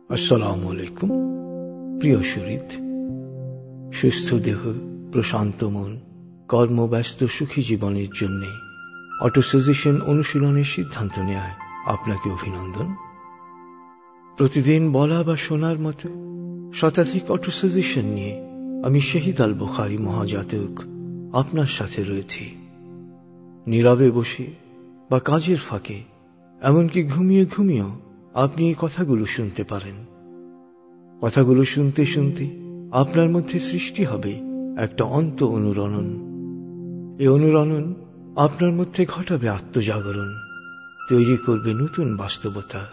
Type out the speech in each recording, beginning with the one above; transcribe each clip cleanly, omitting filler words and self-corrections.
আসসালামু আলাইকুম। প্রিয় শরীদ, সুস্থ দেহ, প্রশান্ত মন, কর্মব্যস্ত সুখী জীবনের জন্য অটোসাজেশন অনুশীলনের সিদ্ধান্ত নেয় আপনাকে অভিনন্দন। প্রতিদিন বলা বা শোনার মতো শতাধিক অটোসাজেশন নিয়ে আমি শহীদ আল বুখারী মহাজাতক আপনার সাথে রয়েছি। নীরবে বসে বা কাজের ফাঁকে, এমনকি ঘুমিয়ে ঘুমিয়েও আপনি এই কথাগুলো শুনতে পারেন। কথাগুলো শুনতে শুনতে আপনার মধ্যে সৃষ্টি হবে একটা অন্ত অনুরণন। এই অনুরণন আপনার মধ্যে ঘটাবে আত্মজাগরণ, তৈরি করবে নতুন বাস্তবতা।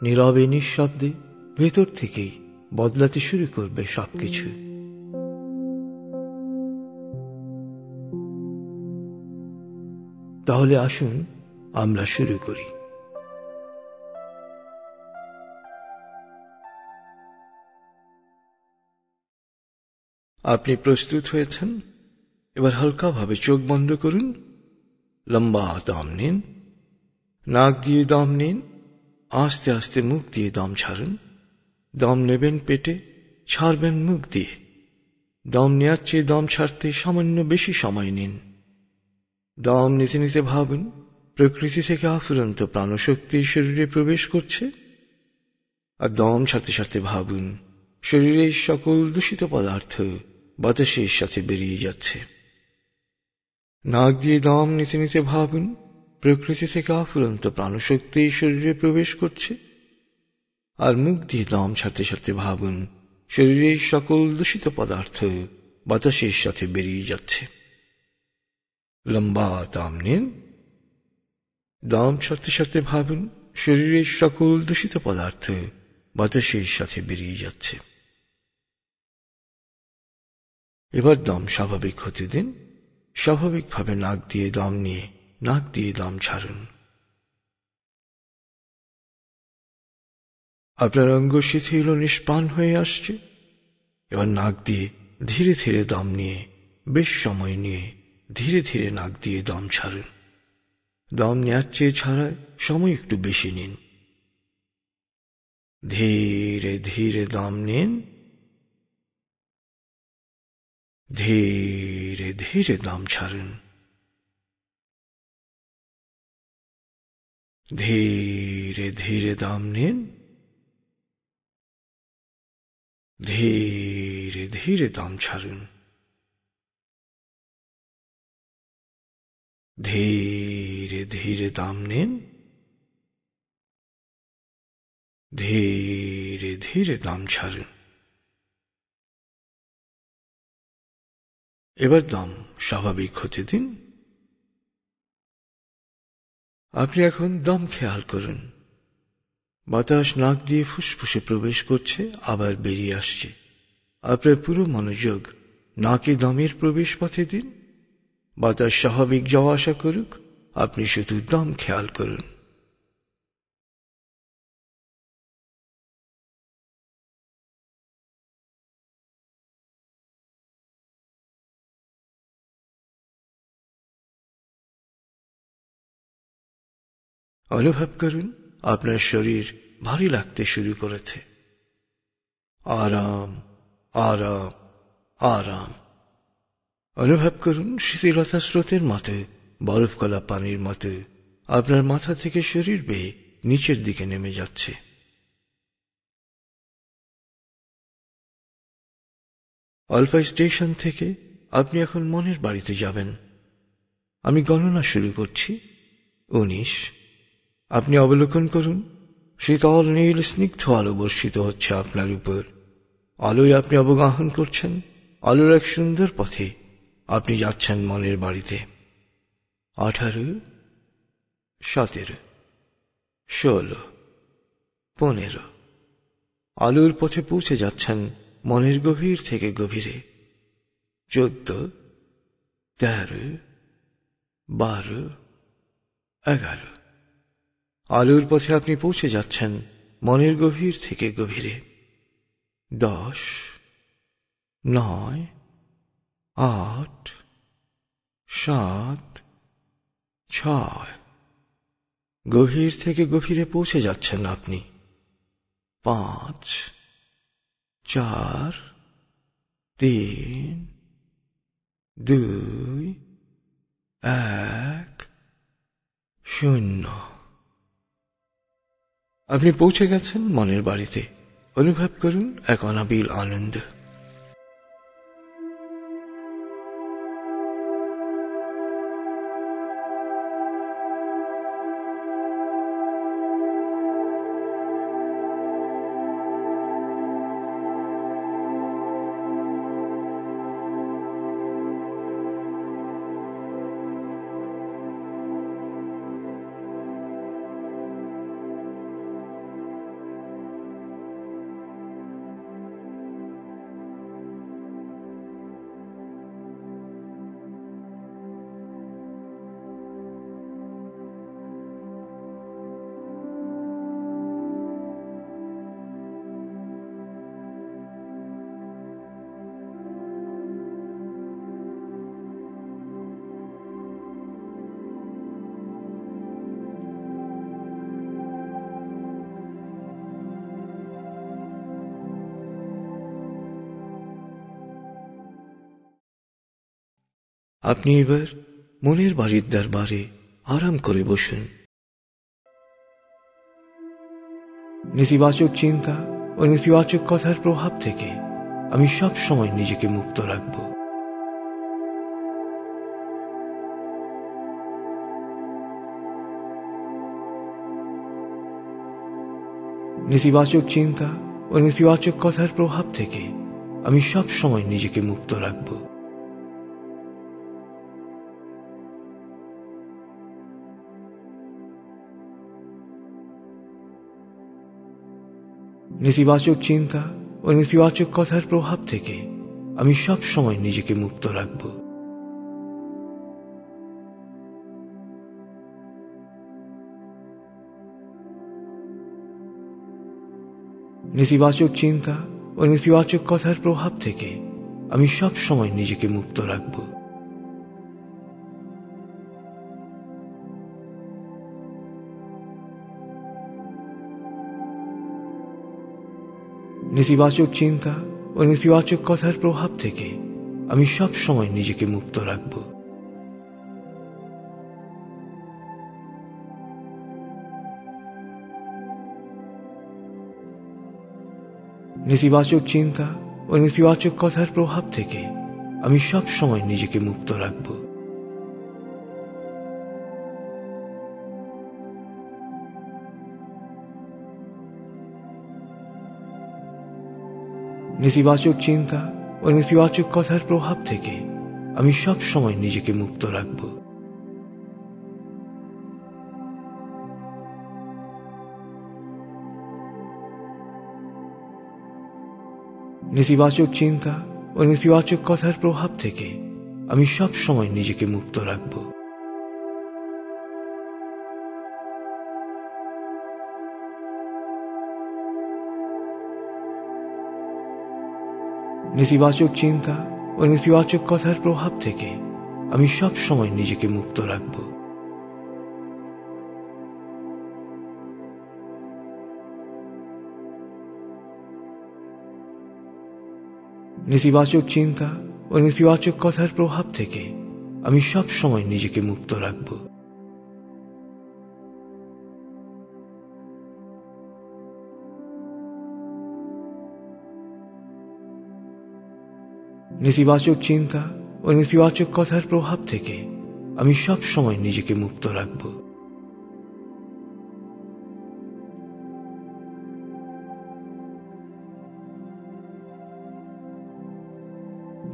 নীরবে নিঃশব্দে ভেতর থেকেই বদলাতে শুরু করবে সবকিছু। তাহলে আসুন আমরা শুরু করি। আপনি প্রস্তুত হয়েছেন? এবার হালকাভাবে চোখ বন্ধ করুন। লম্বা দম নিন, নাক দিয়ে দম নিন, আস্তে আস্তে মুখ দিয়ে দম ছাড়ুন। দম নেবেন পেটে, ছাড়বেন মুখ দিয়ে। দম নেওয়ার চেয়ে দম ছাড়তে সামান্য বেশি সময় নিন। দম নিতে নিতে ভাবুন প্রকৃতি থেকে আফুরন্ত প্রাণশক্তি শরীরে প্রবেশ করছে, আর দম ছাড়তে ছাড়তে ভাবুন শরীরের সকল দূষিত পদার্থ বাতাসের সাথে বেরিয়ে যাচ্ছে। নাক দিয়ে দম নিতে নিতে ভাবুন প্রকৃতি থেকে আফুরন্ত প্রাণশক্তি শরীরে প্রবেশ করছে, আর মুখ দিয়ে দম ছাড়তে ছাড়তে ভাবুন শরীরের সকল দূষিত পদার্থ বাতাসের সাথে বেরিয়ে যাচ্ছে। লম্বা দম নিন, দম ছাড়তে ছাড়তে ভাবুন শরীরের সকল দূষিত পদার্থ বাতাসের সাথে বেরিয়ে যাচ্ছে। এবার দম স্বাভাবিক হতে দিন। স্বাভাবিকভাবে নাক দিয়ে দম নিয়ে নাক দিয়ে দম ছাড়ুন। আপনার অঙ্গ শিথিল ও নিষ্প্রাণ হয়ে আসছে। এবার নাক দিয়ে ধীরে ধীরে দম নিয়ে, বেশ সময় নিয়ে ধীরে ধীরে নাক দিয়ে দম ছাড়ুন। দম নেওয়ার চেয়ে ছাড়ায় সময় একটু বেশি নিন। ধীরে ধীরে দম নিন, ধীরে ধীরে দম ছাড়ুন। ধীরে ধীরে দম নিন, ধীরে ধীরে দম ছাড়ুন। ধীরে ধীরে দম নিন, ধীরে ধীরে দম ছাড়ুন। এবার দম স্বাভাবিক হতে দিন। আপনি এখন দম খেয়াল করুন। বাতাস নাক দিয়ে ফুসফুসে প্রবেশ করছে, আবার বেরিয়ে আসছে। আপনার পুরো মনোযোগ নাকে দমের প্রবেশ পথে দিন। বাতাস স্বাভাবিক যাওয়া আসা করুক, আপনি শুধু দম খেয়াল করুন। অনুভব করুন আপনার শরীর ভারী লাগতে শুরু করেছে। আরাম, আরাম, আরাম। অনুভব করুন শিথিলতা স্রোতের মতো, বরফ গলা পানির মতো আপনার মাথা থেকে শরীর বেয়ে নিচের দিকে নেমে যাচ্ছে। আলফা স্টেশন থেকে আপনি এখন মনের বাড়িতে যাবেন। আমি গণনা শুরু করছি। 19। আপনি অবলোকন করুন শীতল নীল স্নিগ্ধ আলো বর্ষিত হচ্ছে আপনার উপর। আলোয় আপনি অবগাহন করছেন আলোর এক সুন্দর পথে। আপনি যাচ্ছেন মনের বাড়িতে। 18, 17, 16, 15। আলোর পথে পৌঁছে যাচ্ছেন মনের গভীর থেকে গভীরে। 14, 13, 12, 11। আলোর পথে আপনি পৌঁছে যাচ্ছেন মনের গভীর থেকে গভীরে। 10, 9, 8, 7, 6। গভীর থেকে গভীরে পৌঁছে যাচ্ছেন আপনি। 5 4 3 2 1 0। আপনি পৌঁছে গেছেন মনের বাড়িতে। অনুভব করুন এক অনাবিল আনন্দ। আপনি এবার মনের বাড়ির দরবারে আরাম করে বসুন। নেতিবাচক চিন্তা ও নেতিবাচক কথার প্রভাব থেকে আমি সব সময় নিজেকে মুক্ত রাখব। নেতিবাচক চিন্তা ও নেতিবাচক কথার প্রভাব থেকে আমি সব সময় নিজেকে মুক্ত রাখব। নেতিবাচক চিন্তা ও নেতিবাচক কথার প্রভাব থেকে আমি সব সময় নিজেকে মুক্ত রাখব। নেতিবাচক চিন্তা ও নেতিবাচক কথার প্রভাব থেকে আমি সব সময় নিজেকে মুক্ত রাখব। নেতিবাচক চিন্তা ও নেতিবাচক কথার প্রভাব থেকে আমি সব সময় নিজেকে মুক্ত রাখব। নেতিবাচক চিন্তা ও নেতিবাচক কথার প্রভাব থেকে আমি সব সময় নিজেকে মুক্ত রাখব। নেতিবাচক চিন্তা ও নেতিবাচক কথার প্রভাব থেকে আমি সব সময় নিজেকে মুক্ত রাখব। নেতিবাচক চিন্তা ও নেতিবাচক কথার প্রভাব থেকে আমি সব সময় নিজেকে মুক্ত রাখব। নেতিবাচক চিন্তা ও নেতিবাচক কথার প্রভাব থেকে আমি সব সময় নিজেকে মুক্ত রাখব। নেতিবাচক চিন্তা ও নেতিবাচক কথার প্রভাব থেকে আমি সব সময় নিজেকে মুক্ত রাখব। নেতিবাচক চিন্তা ও নেতিবাচক কথার প্রভাব থেকে আমি সব সময় নিজেকে মুক্ত রাখব।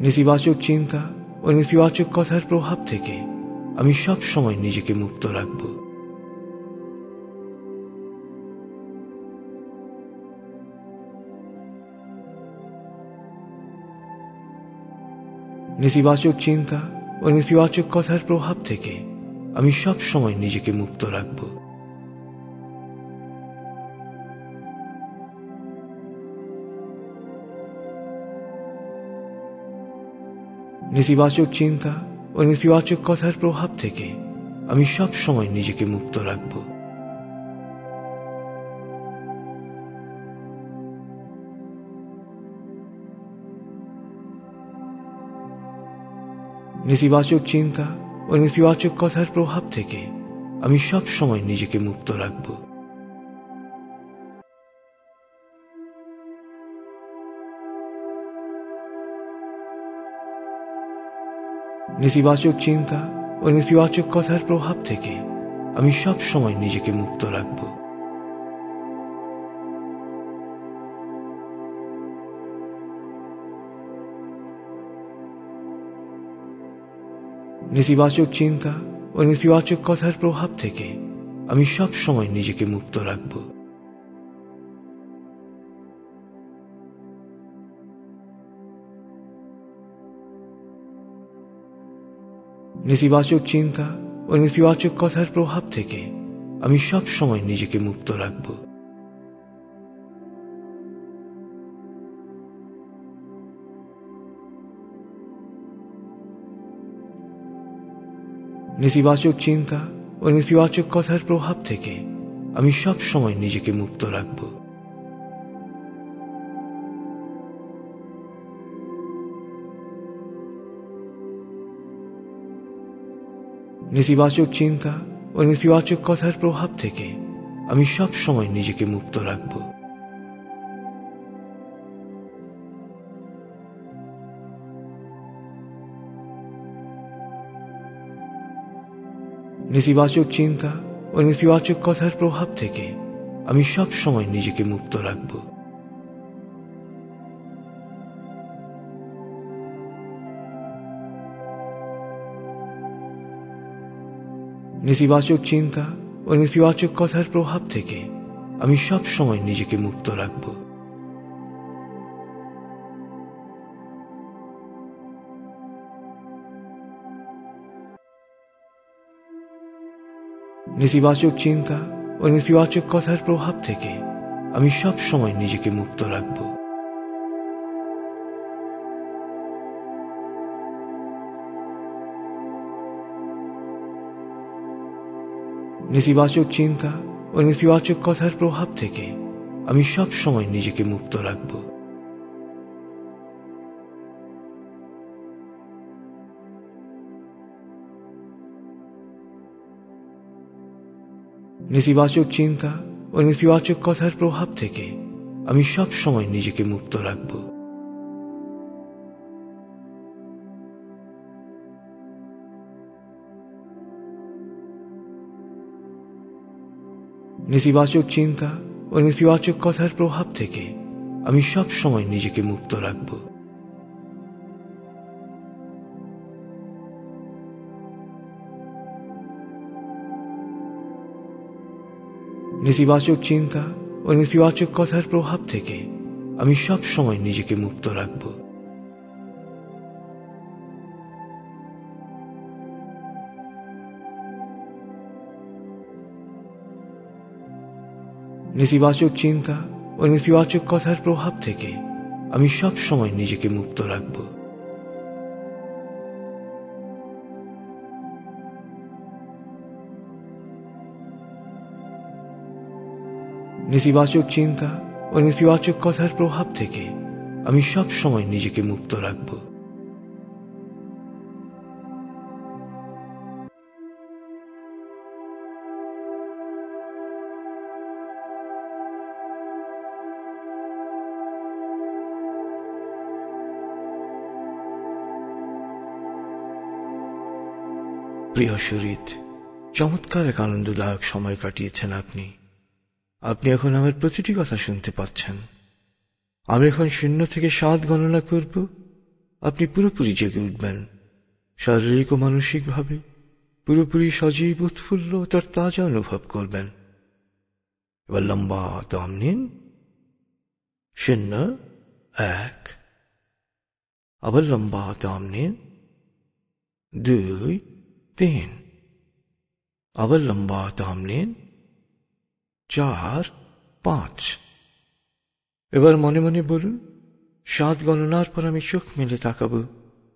নেতিবাচক চিন্তা ও নেতিবাচক কথার প্রভাব থেকে আমি সব সময় নিজেকে মুক্ত রাখব। নেতিবাচক চিন্তা ও নেতিবাচক কথার প্রভাব থেকে আমি সব সময় নিজেকে মুক্ত রাখব। নেতিবাচক চিন্তা ও নেতিবাচক কথার প্রভাব থেকে আমি সব সময় নিজেকে মুক্ত রাখব। নেতিবাচক চিন্তা ও নেতিবাচক কথার প্রভাব থেকে আমি সব সময় নিজেকে মুক্ত রাখব। নেতিবাচক চিন্তা ও নেতিবাচক কথার প্রভাব থেকে আমি সব সময় নিজেকে মুক্ত রাখব। নেতিবাচক চিন্তা ও নেতিবাচক কথার প্রভাব থেকে আমি সব সময় নিজেকে মুক্ত রাখব। নেতিবাচক চিন্তা ও নেতিবাচক কথার প্রভাব থেকে আমি সব সময় নিজেকে মুক্ত রাখব। নেতিবাচক চিন্তা ও নেতিবাচক কথার প্রভাব থেকে আমি সব সময় নিজেকে মুক্ত রাখব। নেতিবাচক চিন্তা ও নেতিবাচক কথার প্রভাব থেকে আমি সব সময় নিজেকে মুক্ত রাখব। নেতিবাচক চিন্তা ও নেতিবাচক কথার প্রভাব থেকে আমি সব সময় নিজেকে মুক্ত রাখব। নেতিবাচক চিন্তা ও নেতিবাচক কথার প্রভাব থেকে আমি সব সময় নিজেকে মুক্ত রাখব। নেতিবাচক চিন্তা ও নেতিবাচক কথার প্রভাব থেকে আমি সব সময় নিজেকে মুক্ত রাখব। নেতিবাচক চিন্তা ও নেতিবাচক কথার প্রভাব থেকে আমি সব সময় নিজেকে মুক্ত রাখব। নেতিবাচক চিন্তা ও নেতিবাচক কথার প্রভাব থেকে আমি সব সময় নিজেকে মুক্ত রাখব। নেতিবাচক চিন্তা ও নেতিবাচক কথার প্রভাব থেকে আমি সব সময় নিজেকে মুক্ত রাখব। নেতিবাচক চিন্তা ও নেতিবাচক কথার প্রভাব থেকে আমি সব সময় নিজেকে মুক্ত রাখব। নেতিবাচক চিন্তা ও নেতিবাচক কথার প্রভাব থেকে আমি সব সময় নিজেকে মুক্ত রাখব। নেতিবাচক চিন্তা ও নেতিবাচক কথার প্রভাব থেকে আমি সব সময় নিজেকে মুক্ত রাখব। প্রিয় সুরিত, চমৎকার এক আনন্দদায়ক সময় কাটিয়েছেন আপনি। আপনি এখন আমার প্রতিটি কথা শুনতে পাচ্ছেন। আমি এখন 0 থেকে 7 গণনা করব। আপনি পুরোপুরি জেগে উঠবেন, শারীরিক ও মানসিকভাবে পুরোপুরি সজীব, উৎফুল্ল তার তাজা অনুভব করবেন। এবার লম্বা দম নিন। 0, 1। আবার লম্বা দম নিন। 2, 3। আবার লম্বা দম নিন। 4, 5। এবার মনে মনে বলুন, 7 গণনার পর আমি চোখ মেলে তাকাবো,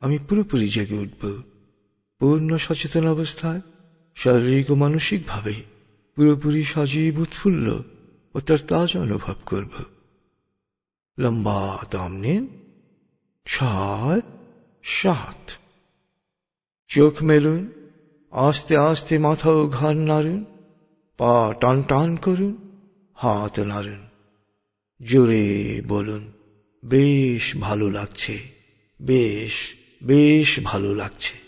আমি পুরোপুরি জেগে উঠব। পূর্ণ সচেতন অবস্থায় শারীরিক ও মানসিকভাবে পুরোপুরি সজীব, উৎফুল্ল ও তার তাজা অনুভব করব। লম্বা দম নিন। 6, 7। চোখ মেলুন, আস্তে আস্তে মাথা ও ঘাড় নাড়ুন, পা টান টান করুন, হাত নাড়ুন, জোরে বলুন, বেশ ভালো লাগছে, বেশ বেশ ভালো লাগছে।